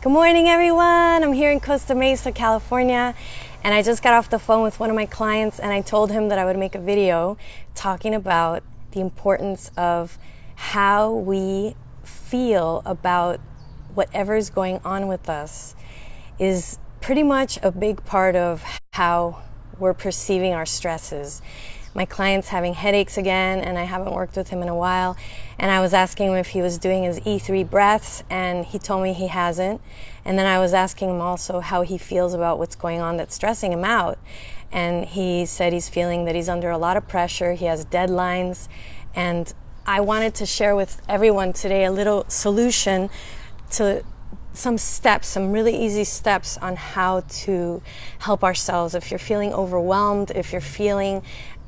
Good morning, everyone. I'm here in Costa Mesa, California, and I just got off the phone with one of my clients, and I told him that I would make a video talking about the importance of how we feel about whatever is going on with us is pretty much a big part of how we're perceiving our stresses. My client's having headaches again, and I haven't worked with him in a while, and I was asking him if he was doing his E3 breaths, and he told me he hasn't. And then I was asking him also how he feels about what's going on that's stressing him out, and he said he's feeling that he's under a lot of pressure, he has deadlines, and I wanted to share with everyone today a little solution to some steps, some really easy steps on how to help ourselves. If you're feeling overwhelmed, if you're feeling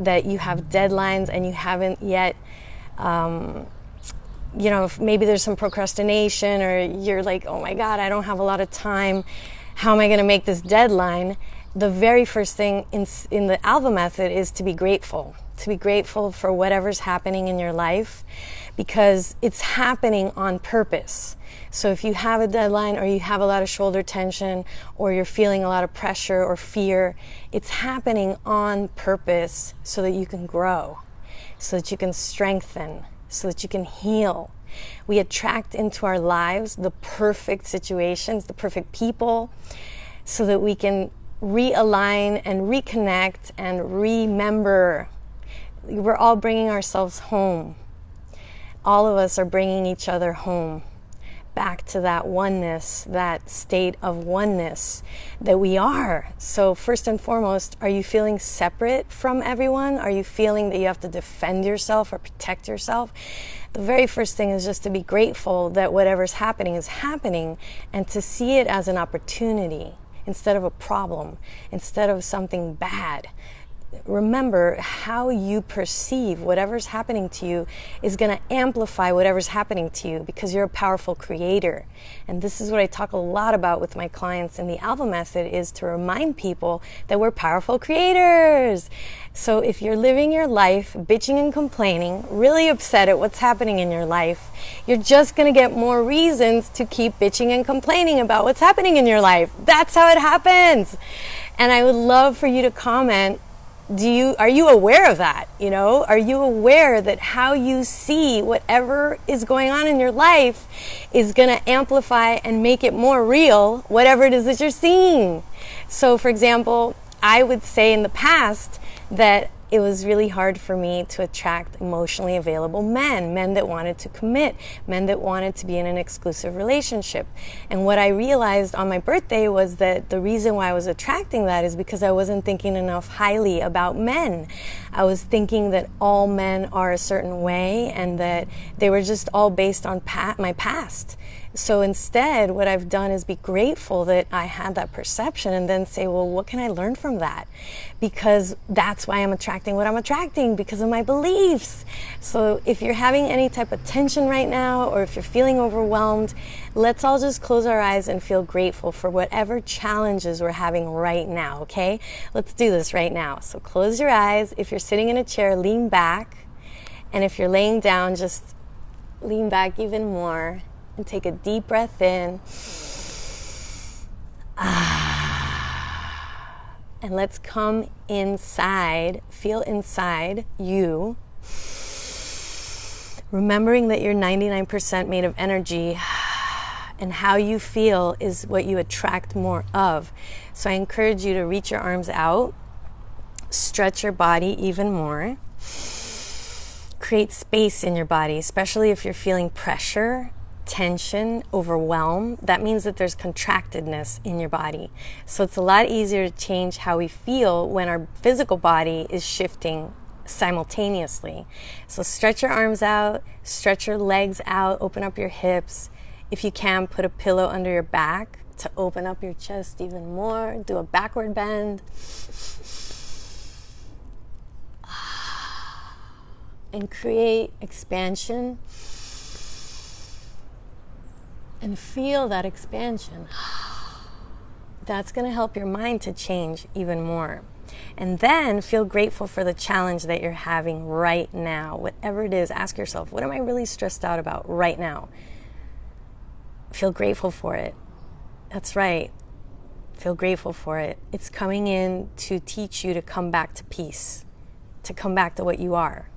that you have deadlines and you haven't yet, if maybe there's some procrastination, or you're like, oh my God, I don't have a lot of time. How am I going to make this deadline? The very first thing in the Alva Method is to be grateful. To be grateful for whatever's happening in your life, because it's happening on purpose. So if you have a deadline, or you have a lot of shoulder tension, or you're feeling a lot of pressure or fear, it's happening on purpose so that you can grow, so that you can strengthen, so that you can heal. We attract into our lives the perfect situations, the perfect people, so that we can realign and reconnect and remember. We're all bringing ourselves home. All of us are bringing each other home, back to that oneness, that state of oneness that we are. So first and foremost, are you feeling separate from everyone? Are you feeling that you have to defend yourself or protect yourself? The very first thing is just to be grateful that whatever's happening is happening, and to see it as an opportunity instead of a problem, instead of something bad. Remember, how you perceive whatever's happening to you is going to amplify whatever's happening to you, because you're a powerful creator. And this is what I talk a lot about with my clients in the Alva Method, is to remind people that we're powerful creators. So if you're living your life bitching and complaining, really upset at what's happening in your life, you're just going to get more reasons to keep bitching and complaining about what's happening in your life. That's how it happens. And I would love for you to comment, are you aware of that? Are you aware that how you see whatever is going on in your life is going to amplify and make it more real, whatever it is that you're seeing? So for example, I would say in the past that it was really hard for me to attract emotionally available men that wanted to commit, men that wanted to be in an exclusive relationship. And what I realized on my birthday was that the reason why I was attracting that is because I wasn't thinking enough highly about men. I was thinking that all men are a certain way, and that they were just all based on my past. So instead, what I've done is be grateful that I had that perception, and then say, well, what can I learn from that? Because that's why I'm attracting what I'm attracting, because of my beliefs. So if you're having any type of tension right now, or if you're feeling overwhelmed, let's all just close our eyes and feel grateful for whatever challenges we're having right now, okay? Let's do this right now. So close your eyes. If you're sitting in a chair, lean back. And if you're laying down, just lean back even more. And take a deep breath in. And let's come inside, feel inside you. Remembering that you're 99% made of energy, and how you feel is what you attract more of. So I encourage you to reach your arms out, stretch your body even more, create space in your body, especially if you're feeling pressure, tension, overwhelm. That means that there's contractedness in your body. So it's a lot easier to change how we feel when our physical body is shifting simultaneously. So stretch your arms out, stretch your legs out, open up your hips. If you can, put a pillow under your back to open up your chest even more. Do a backward bend. And create expansion. And feel that expansion. That's going to help your mind to change even more. And then feel grateful for the challenge that you're having right now. Whatever it is, ask yourself, what am I really stressed out about right now? Feel grateful for it. That's right. Feel grateful for it. It's coming in to teach you to come back to peace, to come back to what you are,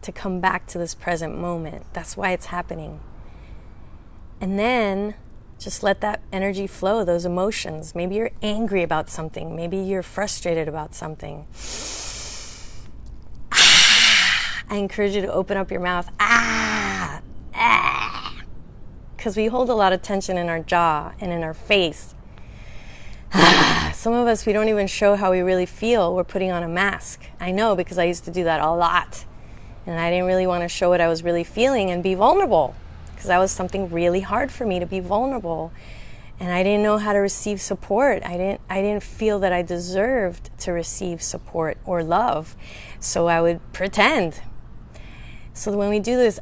to come back to this present moment. That's why it's happening. And then just let that energy flow, those emotions. Maybe you're angry about something. Maybe you're frustrated about something. I encourage you to open up your mouth. Because we hold a lot of tension in our jaw and in our face. Some of us, we don't even show how we really feel. We're putting on a mask. I know, because I used to do that a lot. And I didn't really want to show what I was really feeling and be vulnerable, because that was something really hard for me, to be vulnerable. And I didn't know how to receive support. I didn't feel that I deserved to receive support or love. So I would pretend. So when we do this,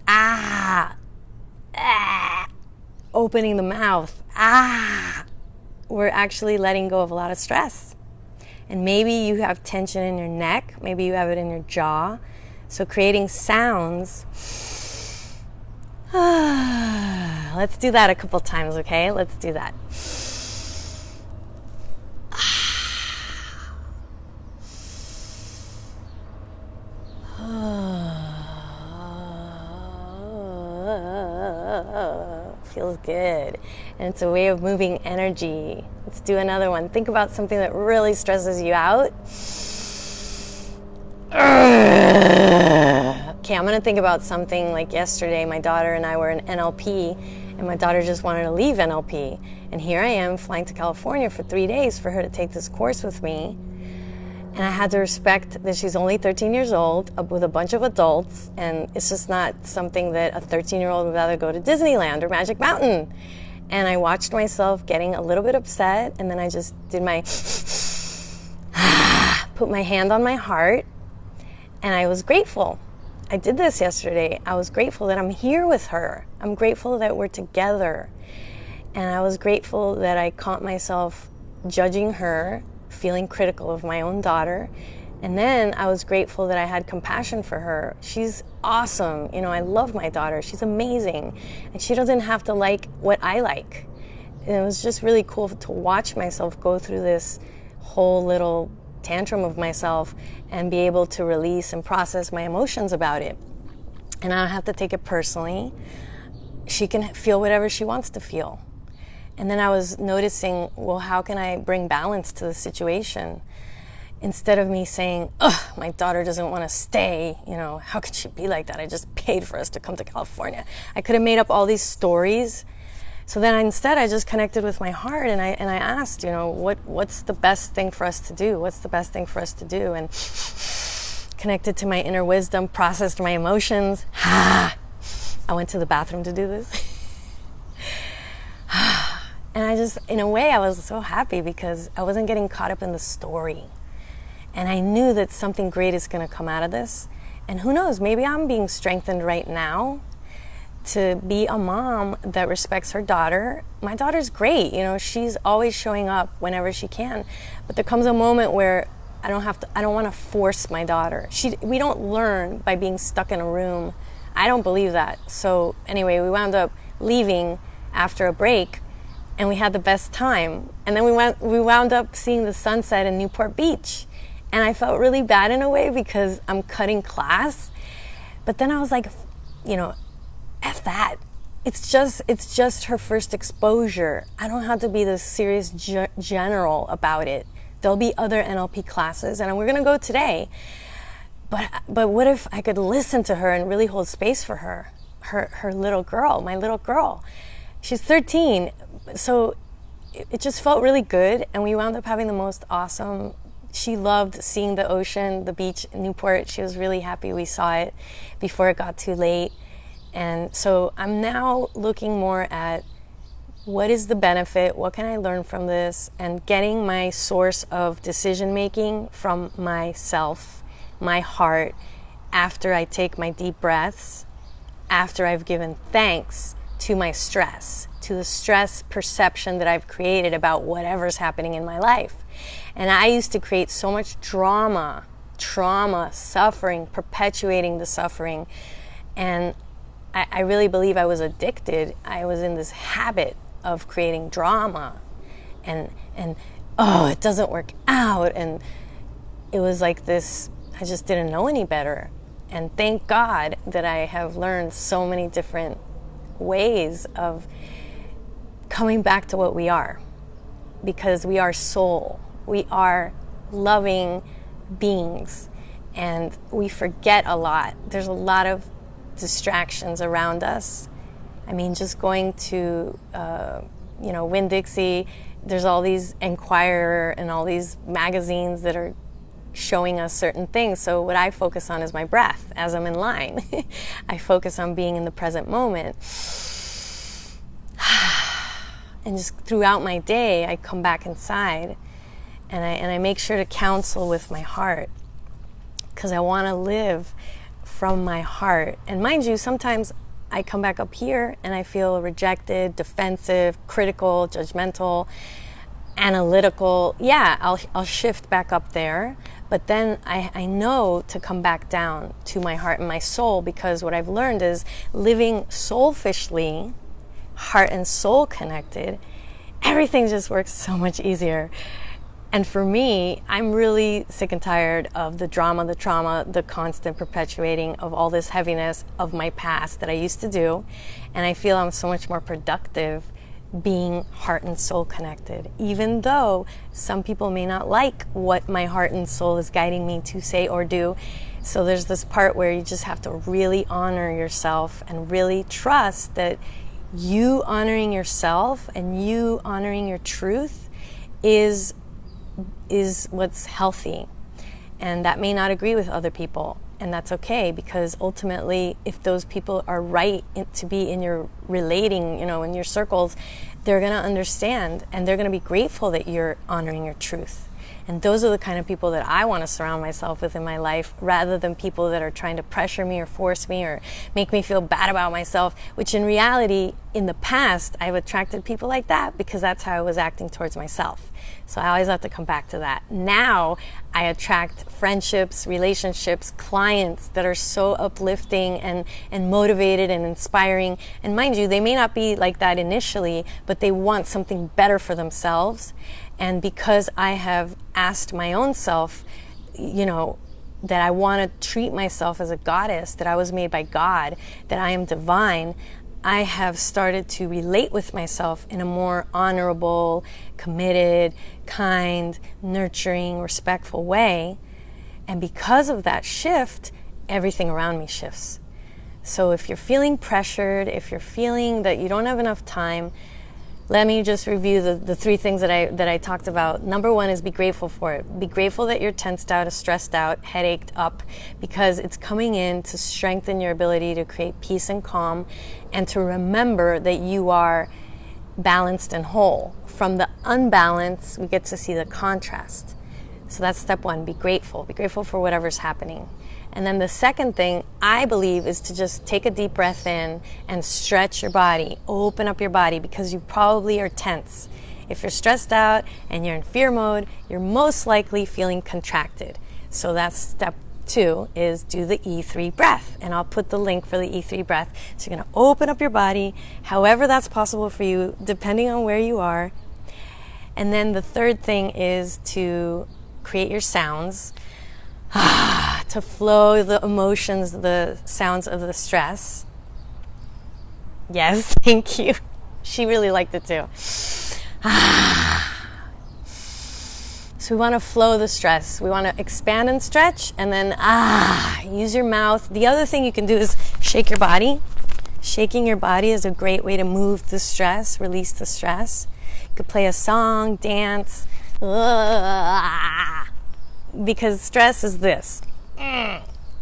opening the mouth, we're actually letting go of a lot of stress. And maybe you have tension in your neck. Maybe you have it in your jaw. So creating sounds. Let's do that a couple times, okay? Let's do that. Feels good. And it's a way of moving energy. Let's do another one. Think about something that really stresses you out. Okay, I'm going to think about something like yesterday. My daughter and I were in NLP, and my daughter just wanted to leave NLP. And here I am flying to California for 3 days for her to take this course with me. And I had to respect that she's only 13 years old with a bunch of adults, and it's just not something that a 13-year-old would rather go to Disneyland or Magic Mountain. And I watched myself getting a little bit upset, and then I just did my put my hand on my heart, and I was grateful. I did this yesterday. I was grateful that I'm here with her. I'm grateful that we're together. And I was grateful that I caught myself judging her, feeling critical of my own daughter. And then I was grateful that I had compassion for her. She's awesome. You know, I love my daughter. She's amazing. And she doesn't have to like what I like. And it was just really cool to watch myself go through this whole little tantrum of myself and be able to release and process my emotions about it. And I don't have to take it personally. She can feel whatever she wants to feel. And then I was noticing, well, how can I bring balance to the situation? Instead of me saying, ugh, my daughter doesn't want to stay, you know, how could she be like that? I just paid for us to come to California. I could have made up all these stories. So then instead I just connected with my heart, and I asked, you know, what's the best thing for us to do? What's the best thing for us to do? And connected to my inner wisdom, processed my emotions. I went to the bathroom to do this. And I just, in a way, I was so happy because I wasn't getting caught up in the story. And I knew that something great is going to come out of this. And who knows, maybe I'm being strengthened right now to be a mom that respects her daughter. My daughter's great, you know, she's always showing up whenever she can. But there comes a moment where I don't want to force my daughter. We don't learn by being stuck in a room. I don't believe that. So anyway, we wound up leaving after a break, and we had the best time. And then we wound up seeing the sunset in Newport Beach. And I felt really bad in a way because I'm cutting class. But then I was like, you know, F that. It's just her first exposure. I don't have to be this serious general about it. There'll be other NLP classes, and we're going to go today. But what if I could listen to her and really hold space for her little girl, my little girl. She's 13, so it just felt really good, and we wound up having the most awesome. She loved seeing the ocean, the beach in Newport. She was really happy we saw it before it got too late. And so I'm now looking more at what is the benefit, what can I learn from this, and getting my source of decision making from myself, my heart, after I take my deep breaths, after I've given thanks to my stress, to the stress perception that I've created about whatever's happening in my life. And I used to create so much trauma, suffering, perpetuating the suffering. And I really believe I was addicted. I was in this habit of creating drama. and oh, it doesn't work out. And it was like this, I just didn't know any better. And thank God that I have learned so many different ways of coming back to what we are, because we are soul. We are loving beings, and we forget a lot. There's a lot of distractions around us. I mean, just going to, Winn-Dixie, there's all these Enquirer and all these magazines that are showing us certain things. So what I focus on is my breath as I'm in line. I focus on being in the present moment. And just throughout my day, I come back inside and I make sure to counsel with my heart, because I want to live from my heart. And mind you, sometimes I come back up here and I feel rejected, defensive, critical, judgmental, analytical. Yeah, I'll shift back up there. But then I know to come back down to my heart and my soul, because what I've learned is living soulfishly, heart and soul connected, everything just works so much easier. And for me, I'm really sick and tired of the drama, the trauma, the constant perpetuating of all this heaviness of my past that I used to do. And I feel I'm so much more productive being heart and soul connected, even though some people may not like what my heart and soul is guiding me to say or do. So there's this part where you just have to really honor yourself and really trust that you honoring yourself and you honoring your truth is what's healthy. And that may not agree with other people, and that's okay, because ultimately, if those people are right to be in your relating, in your circles, they're going to understand and they're going to be grateful that you're honoring your truth. And those are the kind of people that I want to surround myself with in my life, rather than people that are trying to pressure me or force me or make me feel bad about myself, which in reality, in the past, I've attracted people like that because that's how I was acting towards myself. So I always have to come back to that. Now I attract friendships, relationships, clients that are so uplifting and motivated and inspiring. And mind you, they may not be like that initially, but they want something better for themselves. And because I have asked my own self, that I want to treat myself as a goddess, that I was made by God, that I am divine, I have started to relate with myself in a more honorable, committed, kind, nurturing, respectful way. And because of that shift, everything around me shifts. So if you're feeling pressured, if you're feeling that you don't have enough time, let me just review the three things that I talked about. Number one is be grateful for it. Be grateful that you're tensed out, stressed out, headached up, because it's coming in to strengthen your ability to create peace and calm, and to remember that you are balanced and whole. From the unbalance, we get to see the contrast. So that's step one, be grateful. Be grateful for whatever's happening. And then the second thing, I believe, is to just take a deep breath in and stretch your body, open up your body, because you probably are tense. If you're stressed out and you're in fear mode, you're most likely feeling contracted. So that's step two, is do the E3 breath. And I'll put the link for the E3 breath. So you're going to open up your body, however that's possible for you, depending on where you are. And then the third thing is to create your sounds. To flow the emotions, the sounds of the stress. Yes, thank you. She really liked it too. So we want to flow the stress. We want to expand and stretch, and then use your mouth. The other thing you can do is shake your body. Shaking your body is a great way to move the stress, release the stress. You could play a song, dance. Because stress is this.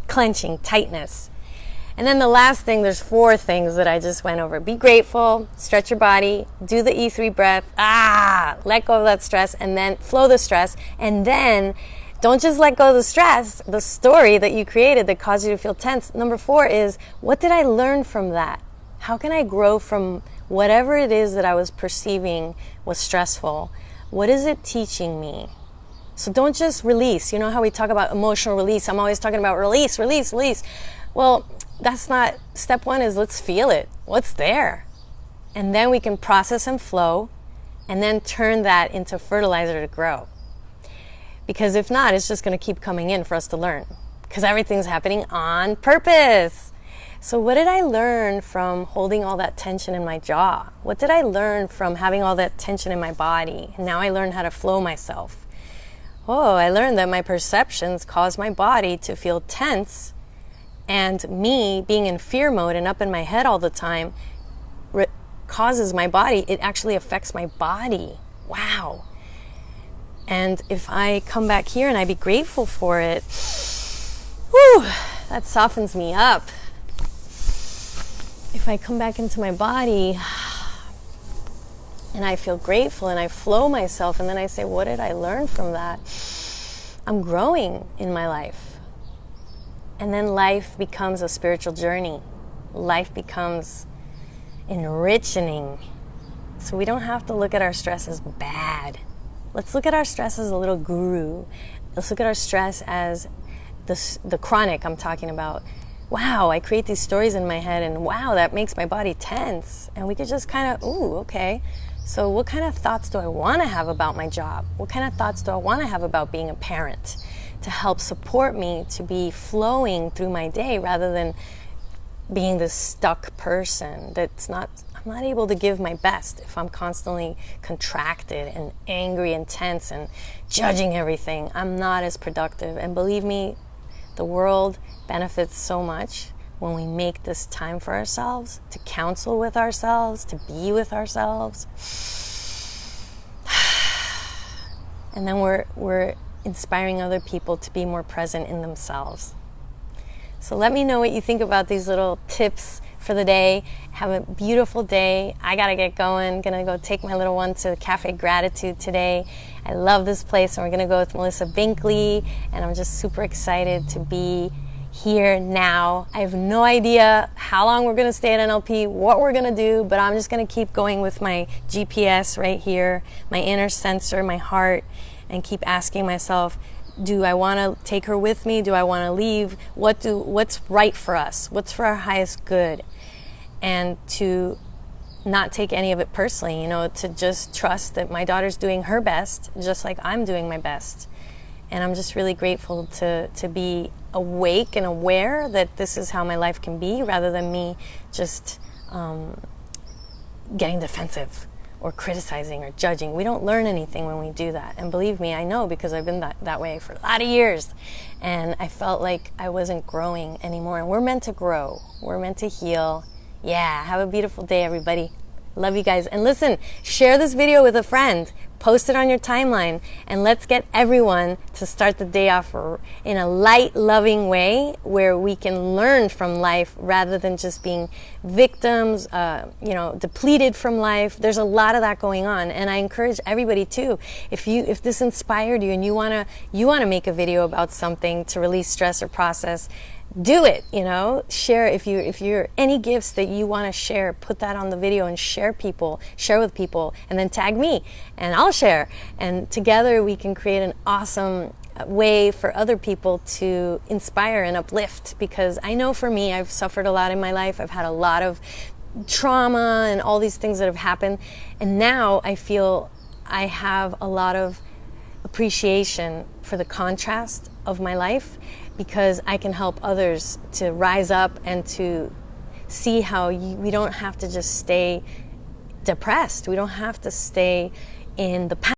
Clenching, tightness. And then the last thing, there's 4 things that I just went over. Be grateful, stretch your body, do the E3 breath, let go of that stress, and then flow the stress. And then don't just let go of the stress, the story that you created that caused you to feel tense. Number 4 is, what did I learn from that? How can I grow from whatever it is that I was perceiving was stressful? What is it teaching me? So don't just release. You know how we talk about emotional release? I'm always talking about release, release, release. Well, that's not, step 1 is let's feel it. What's there? And then we can process and flow and then turn that into fertilizer to grow. Because if not, it's just going to keep coming in for us to learn, because everything's happening on purpose. So what did I learn from holding all that tension in my jaw? What did I learn from having all that tension in my body? And now I learned how to flow myself. Oh, I learned that my perceptions cause my body to feel tense, and me being in fear mode and up in my head all the time causes my body, it actually affects my body. Wow. And if I come back here and I be grateful for it, whew, that softens me up. If I come back into my body and I feel grateful and I flow myself, and then I say, what did I learn from that? I'm growing in my life. And then life becomes a spiritual journey. Life becomes enriching. So we don't have to look at our stress as bad. Let's look at our stress as a little guru. Let's look at our stress as the chronic I'm talking about. Wow, I create these stories in my head, and wow, that makes my body tense. And we could just kind of, ooh, okay. So what kind of thoughts do I want to have about my job? What kind of thoughts do I want to have about being a parent to help support me to be flowing through my day rather than being this stuck person that's I'm not able to give my best if I'm constantly contracted and angry and tense and judging everything. I'm not as productive. And believe me, the world benefits so much when we make this time for ourselves, to counsel with ourselves, to be with ourselves. And then we're inspiring other people to be more present in themselves. So let me know what you think about these little tips for the day. Have a beautiful day. I gotta get going. Gonna go take my little one to Cafe Gratitude today. I love this place, and we're gonna go with Melissa Binkley, and I'm just super excited to be here now. I have no idea how long we're gonna stay at NLP, what we're gonna do, but I'm just gonna keep going with my GPS right here, my inner sensor, my heart, and keep asking myself, do I want to take her with me? Do I want to leave? What's right for us? What's for our highest good? And to not take any of it personally, to just trust that my daughter's doing her best, just like I'm doing my best. And I'm just really grateful to be awake and aware that this is how my life can be, rather than me just getting defensive or criticizing or judging. We don't learn anything when we do that. And believe me, I know, because I've been that way for a lot of years. And I felt like I wasn't growing anymore. And we're meant to grow. We're meant to heal. Yeah, have a beautiful day, everybody. Love you guys. And listen, share this video with a friend. Post it on your timeline. And let's get everyone to start the day off in a light, loving way where we can learn from life rather than just being victims, depleted from life. There's a lot of that going on. And I encourage everybody too, if this inspired you and you want to make a video about something to release stress or process, do it. Share if you're any gifts that you want to share, put that on the video and share with people, and then tag me and I'll share, and together we can create an awesome way for other people to inspire and uplift. Because I know for me, I've suffered a lot in my life. I've had a lot of trauma and all these things that have happened, and now I feel I have a lot of appreciation for the contrast of my life, because I can help others to rise up and to see how we don't have to just stay depressed. We don't have to stay in the past.